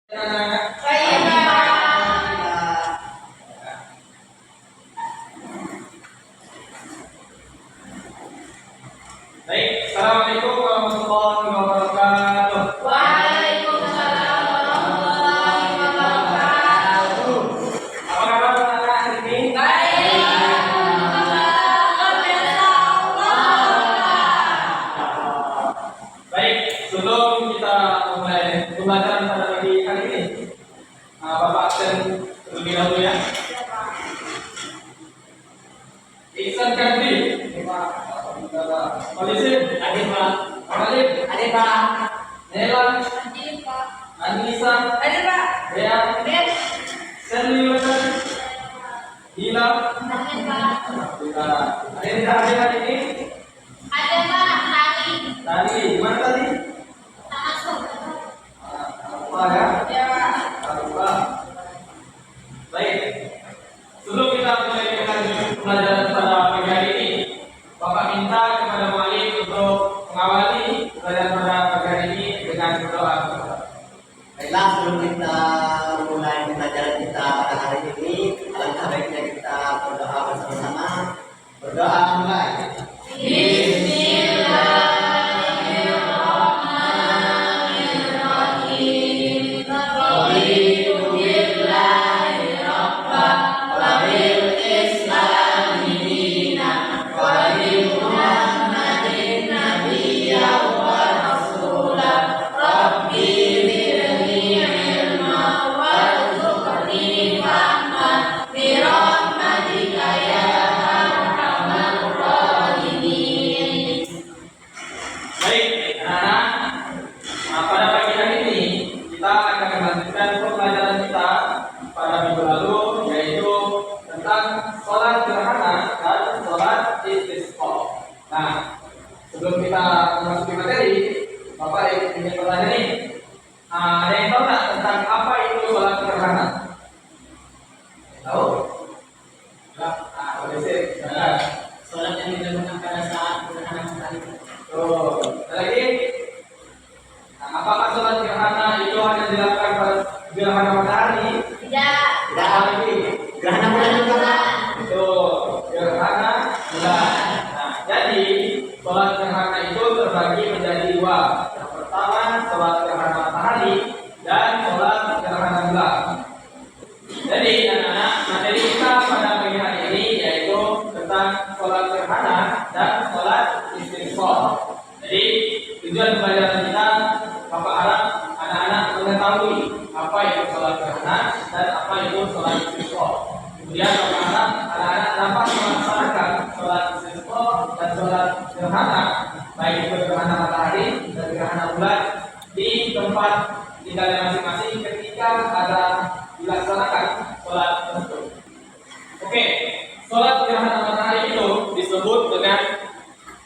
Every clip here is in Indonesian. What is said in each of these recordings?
Baik, assalamualaikum warahmatullahi wabarakatuh. Waalaikumsalam warahmatullahi wabarakatuh. Apa kabar anak-anak hari ini? Baik. Baik, sebelum kita mulai pembelajaran pada pagi hari ini, Bapak absen terlebih dahulu ya. Ihsan Kadri, Polisi, Adik Pak. Amalib, Adik Pak. Nelan, Adik Pak. Anissa, Adik Pak. Dea, Adik. Selly Wilson, Hila, Adik Pak. ada yang tidak hadir hari ini? Ada Pak. Tadi. Tadi, gimana tadi? Masuk. Apa ya? Ya Pak. Lupa. Baik. Sebelum kita mulai pelajaran pada pagi hari ini, Bapak minta kepada muallim untuk mengawali pelajaran pada pagi hari ini dengan berdoa. Baiklah, sebelum kita mulai pelajaran kita pada hari ini, alangkah baiknya kita berdoa bersama-sama. Berdoa mulai. Bismillahirrahmanirrahim. Raditu billahi rabban wa bil islami dinan wa bi Muhammadin nabiyyan wa rasulan. Rabbi zidni ilma warzuqni fahman bi rahmatika ya arhamar rahimin. Baik, anak-anak, pada pagi hari ini kita akan melanjutkan pembelajaran kita pada minggu lalu, yaitu tentang sholat gerhana dan sholat istisqa. Nah, sebelum kita memasuki materi, Bapak ingin bertanya nih, ada yang tahu nggak tentang apa itu sholat gerhana? Tahu? Nah, boleh sih. Salat yang dilakukan pada saat gerhana matahari. Tuh, ada lagi? Nah, apakah sholat gerhana itu hanya dilakukan pada gerhana matahari? Tidak. Tidak lagi. Gerhana bulan juga, Pak. Itu gerhana bulan. Nah, jadi sholat gerhana itu terbagi menjadi dua. Yang pertama sholat gerhana matahari dan sholat gerhana bulan. Jadi anak-anak, materi kita pada pagi hari ini yaitu tentang sholat gerhana dan sholat istisqa. Jadi tujuan pembelajaran kita, Bapak harap anak-anak mengetahui apa itu sholat gerhana dan apa itu sholat istisqa. Kemudian Bapak harap anak-anak dapat melaksanakan sholat istisqa dan sholat gerhana, baik itu gerhana matahari dan gerhana bulan, di tempat tinggalnya masing-masing ketika ada dilaksanakan sholat tersebut. Oke, sholat gerhana matahari itu disebut dengan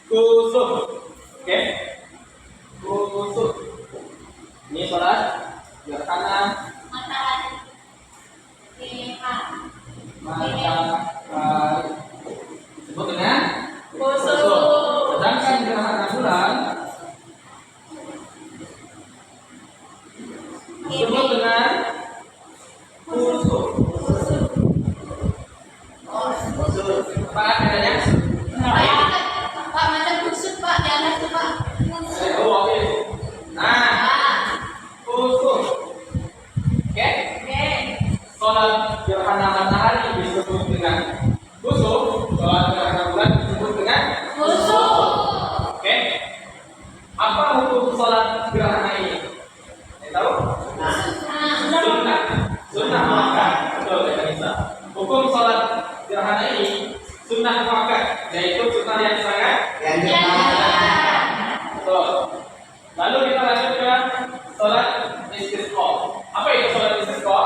kusuf. Oke, kusuf. Ini sholat gerhana Matahari. Lihat. matahari disebut dengan Kusuf. Sedangkan gerhana bulan disebut dengan kusuf. Apa bedanya? Pak, macam kusut Pak, di atas tuh Pak. Oh, oke. Nah, kusuf. Oke. Oke. Sholat gerhana matahari disebut dengan kusuf. Sholat gerhana bulan disebut dengan Kusut. Oke. Apa hukum sholat gerhana ini? Tahu? Sunnah. Sunnah muakkad. Betul, kata Nisa. Hukum sholat gerhana ini sunnah muakkad, yaitu sunnah yang sangat. Betul. Lalu kita lanjut ke sholat istisqa. Apa itu sholat istisqa?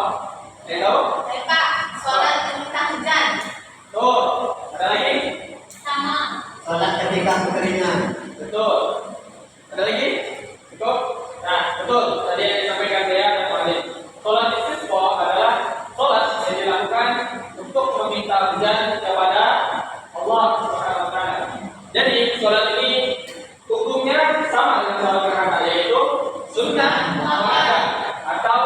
Ada tahu? Baik Pak, sholat minta hujan. Tuh. Ada lagi? Sama. Salat ketika kekeringan. Betul. Ada lagi? Cukup? Nah, betul. Tadi yang disampaikan saya dan Pak Ali. Sholat istisqa adalah sholat yang dilakukan untuk meminta hujan kepada Allah Subhanahu wa Ta'ala. Jadi sholat ini hukumnya sama dengan sholat gerhana, yaitu sunnah muakkad atau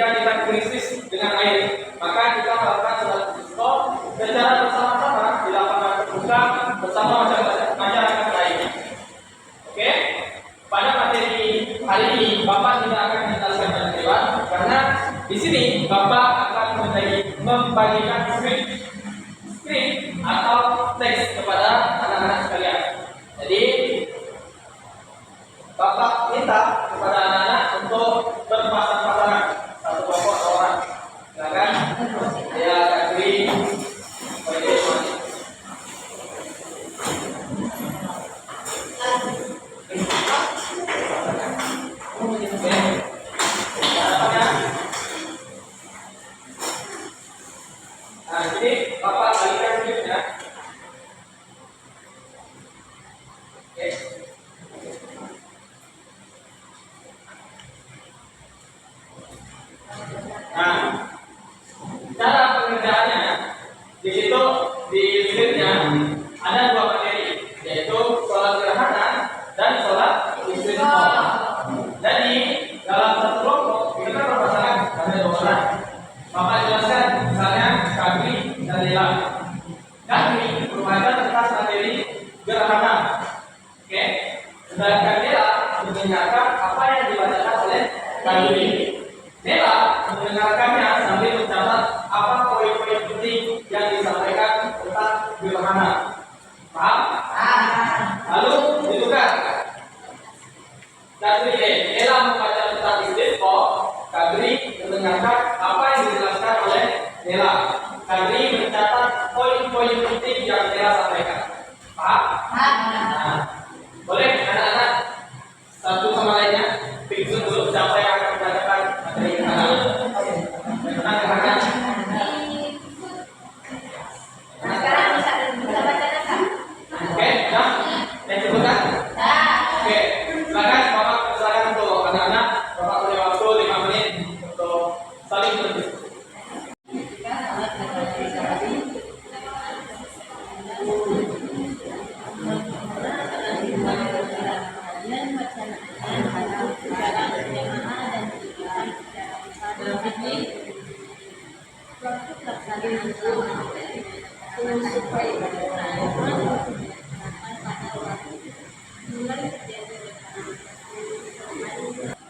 ketika kita krisis dengan air, maka kita melakukan sholat istisqa secara bersama-sama di lapangan terbuka bersama masyarakat lainnya. Oke, pada materi hari ini Bapak tidak akan menjelaskan pada dewan karena di sini Bapak akan membagikan skrip atau teks kepada anak-anak sekalian. Jadi Bapak minta kepada anak-anak untuk berpasang-pasangan satu kelompok orang. Silakan ya Kak Nah, jadi Bapak balikan skripnya. Oke. Nah, cara pengerjaannya di situ di skripnya ada dua materi, yaitu sholat gerhana dan sholat istisqa. Jadi dalam satu kelompok kita berpasangan ada dua orang. Bapak jelaskan misalnya Kagri dan Lila. Kagri merupakan tentang materi gerhana. Oke, sedangkan Lila mendengarkan apa yang dibacakan oleh Kagri. Lila mendengarkannya sambil mencatat apa poin-poin penting yang disampaikan tentang gerhana. Paham? Lalu ditukar. Kagri Lila membaca tentang istisqa. Kagri mendengarkan apa yang dijelaskan oleh Lila. Kagri mencatat poin-poin penting yang Lila sampaikan. Paham? Nah, boleh anak-anak satu sama lainnya pikir dulu siapa yang akan membacakan materi gerhana. Sekarang bisa baca data. Oke, nah, yang sebutkan. Oke, silakan Bapak silakan untuk anak-anak. Bapak punya waktu 5 menit untuk saling berdiskusi.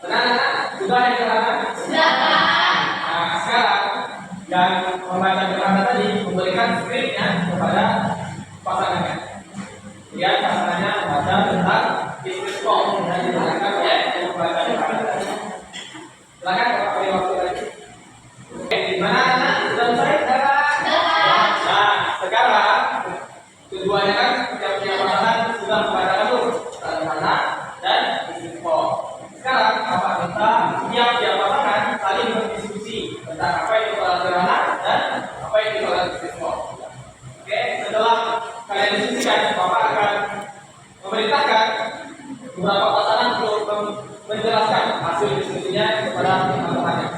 Anak-anak sudah yang gerhana? Sudah. Nah, sekarang yang membaca gerhana tadi memberikan skripnya kepada pasangannya. Dia pasangannya membaca tentang istisqa yang dijelaskan oleh yang membaca gerhana tadi. Silakan Bapak beri waktu lagi. Oke, di mana anak sudah selesai? Nah, sekarang keduanya kan yang punya pasangan sudah membacakan tuh gerhana dan istisqa. Sekarang Bapak minta tiap pasangan saling berdiskusi tentang apa itu sholat gerhana dan apa itu sholat istisqa. Oke, setelah kalian diskusikan, Bapak akan memerintahkan beberapa pasangan untuk menjelaskan hasil diskusinya kepada teman-temannya.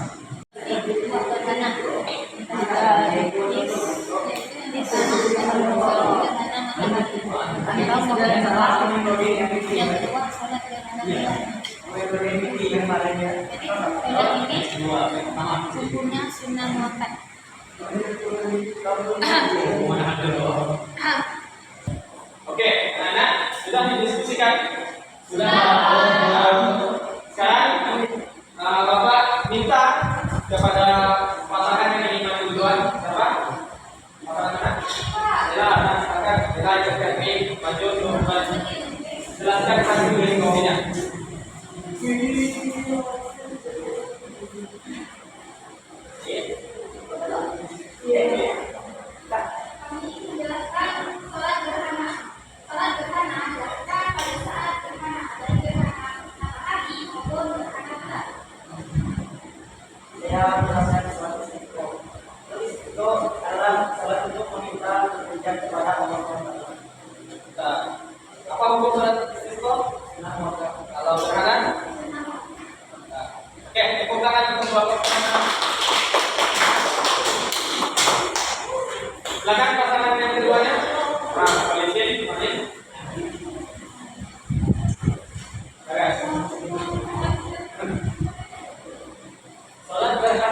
Hukumnya sunnah muakkad. Oke, anak sudah didiskusikan, sudah. Sekarang Bapak minta kepada pasangan yang ingin maju duluan, siapa? Pasangan? Ya, silakan. Kita ajak maju duluan. Jelaskan hasil diskusinya. Kami menjelaskan sholat gerhana. Sholat gerhana dilakukan pada saat gerhana ada gerhana matahari maupun gerhana bulan. Saya menjelaskan sholat istisqa. Itu adalah sholat untuk meminta petunjuk kepada Allah SWT. Nah, apa hukum sholat istisqa? Sunnah muakkad. Kalau gerhana? Nah, oke, tepuk tangan untuk Bapak. Silakan pasangan yang keduanya. Nah, polisi, mari. Sholat gerhana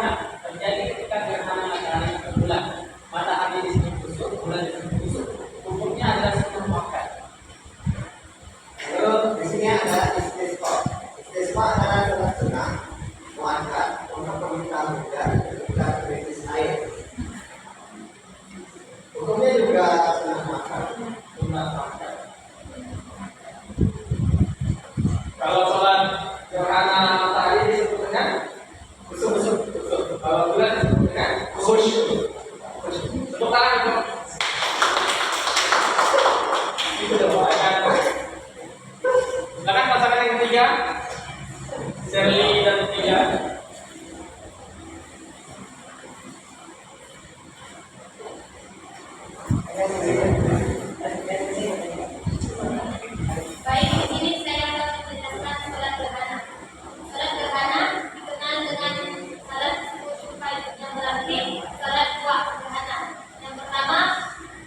untuk permintaan hujan ketika krisis air. Hukumnya juga sunnah makan. Sunnah makan. Kalau sholat gerhana matahari disebut dengan kusuk. Kalau bulan disebut dengan khusyuk. Tepuk tangan itu. Itu dong. Silakan pasangan yang ketiga, Shirley dan Tia. Baik, di sini saya akan menjelaskan sholat gerhana. Sholat gerhana dikenal dengan salat khusyuk yang berarti sholat dua gerhana. Yang pertama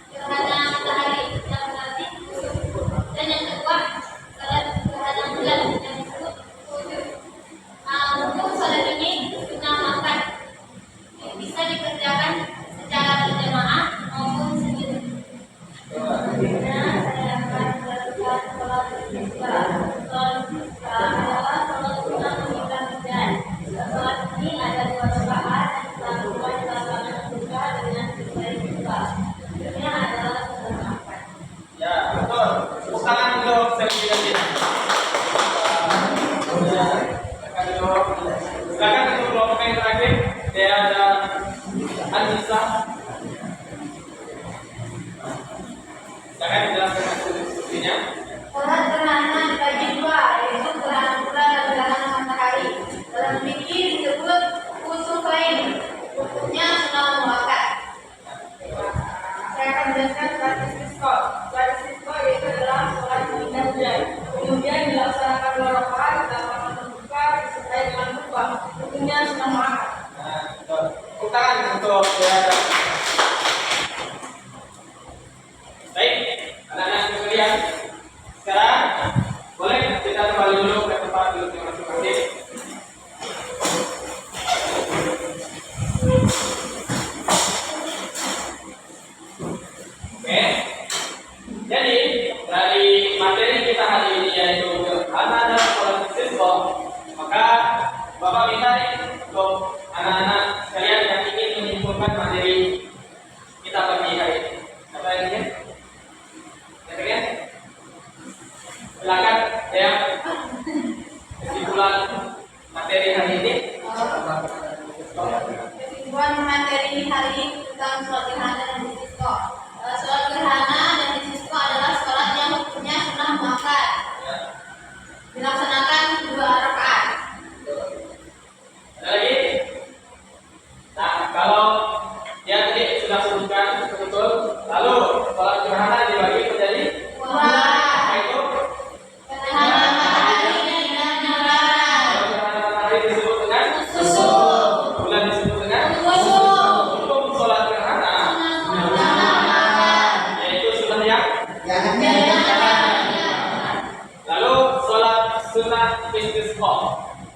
gerhana matahari yang berarti khusyuk, dan yang kedua sholat gerhana bulan yang disebut khusyuk. Untuk sholat ini sunnah makan, bisa dikerjakan secara berjamaah maupun sendiri. Ya, betul. Tepuk tangan untuk Shirley dan Tia. Silakan untuk kelompok yang terakhir, Dea dan Anissa. Silakan dijelaskan instruksinya. Sholat gerhana dibagi dua, yaitu gerhana bulan dan gerhana matahari. Dalam fikih disebut kusufain, hukumnya sunnah muakkad. Saya akan menjelaskan sholat istisqa. Sholat istisqa yaitu adalah sholat meminta hujan. Kemudian dilaksanakan 2 rakaat dalam waktu terbuka disertai dengan khutbah. Hukumnya sunnah muakkad. Nah, betul. Tepuk tangan untuk Dea dan baik, anak-anak sekalian. Sekarang boleh kita kembali dulu ke tempat duduk masing-masing. Oke. Jadi dari materi kita hari ini yaitu gerhana dan sholat istisqa, maka Bapak minta untuk anak-anak sekalian yang ingin menyimpulkan materi kita pagi hari ini. Apa yang ingin? Ya, silakan ya. Kesimpulan materi hari ini. Kesimpulan materi hari ini tentang sholat gerhana dan istisqa. Sholat gerhana dan istisqa adalah sholat yang hukumnya sunnah muakkad, dilaksanakan 2 rakaat. Ada lagi? Nah, kalau dia tadi sudah sebutkan betul, lalu sholat gerhana dibagi menjadi apa itu? Gerhana matahari dan bulan. Kalau gerhana matahari disebut dengan Khusyuk. bulan disebut dengan Khusyuk. hukum sholat gerhana yaitu sunnah yang lalu sholat sunnah istisqa.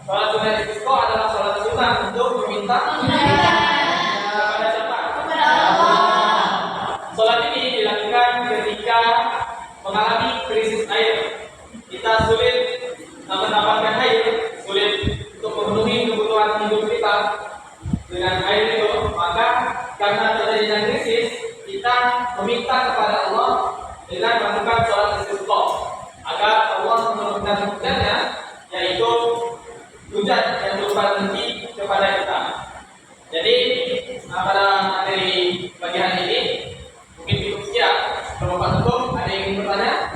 Sholat sunnah istisqa adalah sholat sunnah untuk meminta kepada siapa? Sholat ini dilakukan ketika mengalami krisis air. Kita sulit mendapatkan air, sulit untuk memenuhi kebutuhan hidup kita dengan air itu. Maka karena terjadinya krisis, kita meminta kepada Allah dengan melakukan sholat istisqa agar Allah menurunkan hujannya, yaitu hujan yang berupa rezeki kepada kita. Jadi pada materi pagi hari ini mungkin cukup sekian. Bapak Tutup, ada yang ingin bertanya?